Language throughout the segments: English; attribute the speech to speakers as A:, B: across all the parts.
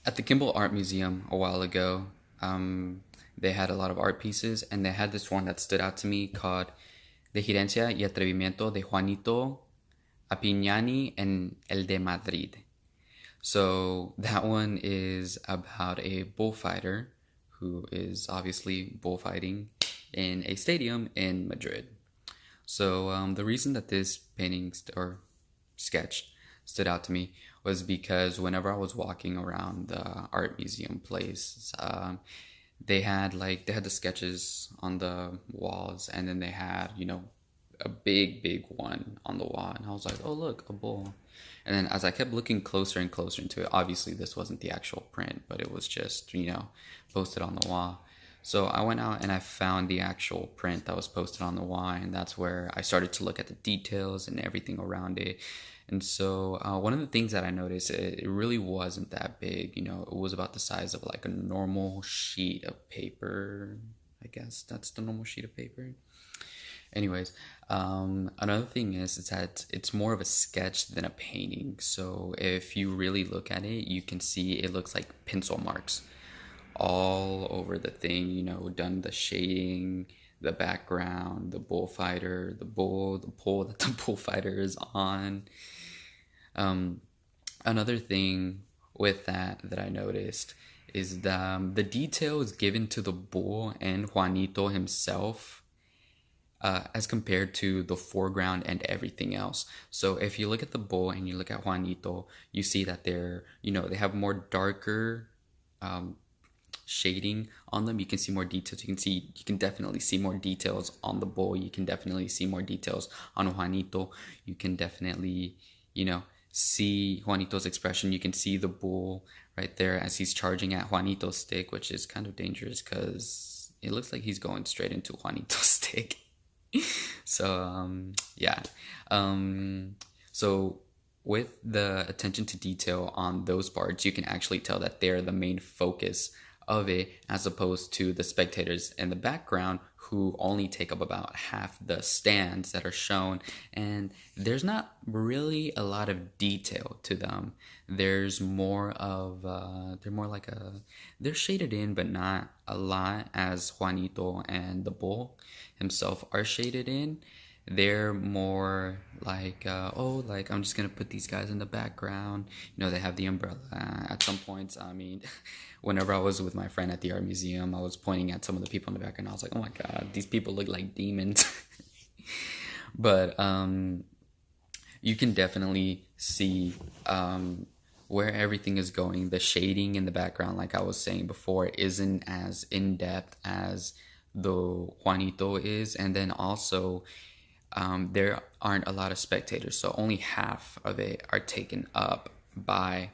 A: At the Kimball Art Museum a while ago, they had a lot of art pieces, and they had this one that stood out to me called Dejidencia y Atrevimiento de Juanito Apignani en El de Madrid. So that one is about a bullfighter who is obviously bullfighting in a stadium in Madrid. So the reason that this painting or sketch stood out to me was because whenever I was walking around the art museum place, they had the sketches on the walls, and then they had a big one on the wall, and I was like, oh look, a bull. And then as I kept looking closer and closer into it, obviously this wasn't the actual print, but it was just posted on the wall. So I went out and I found the actual print that was posted on the wall, and that's where I started to look at the details and everything around it. And so one of the things that I noticed, it really wasn't that big. It was about the size of like a normal sheet of paper. I guess that's the normal sheet of paper. Anyways, another thing is that it's more of a sketch than a painting. So if you really look at it, you can see it looks like pencil marks all over the thing, done the shading, the background, the bullfighter, the pole that the bullfighter is on. Um, Another thing with that I noticed is the details given to the bull and Juanito himself, as compared to the foreground and everything else. So if you look at the bull and you look at Juanito, you see that they have more darker um, shading on them. You can see more details. You can definitely see more details on the bull. You can definitely see more details on Juanito. You can definitely, see Juanito's expression. You can see the bull right there as he's charging at Juanito's stick, which is kind of dangerous because it looks like he's going straight into Juanito's stick. So yeah. So with the attention to detail on those parts, you can actually tell that they're the main focus of it, as opposed to the spectators in the background who only take up about half the stands that are shown, and there's not really a lot of detail to them. There's more of they're shaded in, but not a lot, as Juanito and the bull himself are shaded in. They're more like, like I'm just gonna put these guys in the background. They have the umbrella at some points. I mean, whenever I was with my friend at the art museum, I was pointing at some of the people in the background. I was like, oh my god, these people look like demons. But you can definitely see where everything is going. The shading in the background, like I was saying before, isn't as in depth as the Juanito is, and then also there aren't a lot of spectators, so only half of it are taken up by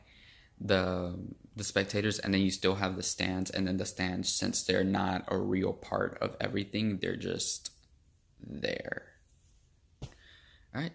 A: the spectators, and then you still have the stands, and then the stands, since they're not a real part of everything, they're just there. All right.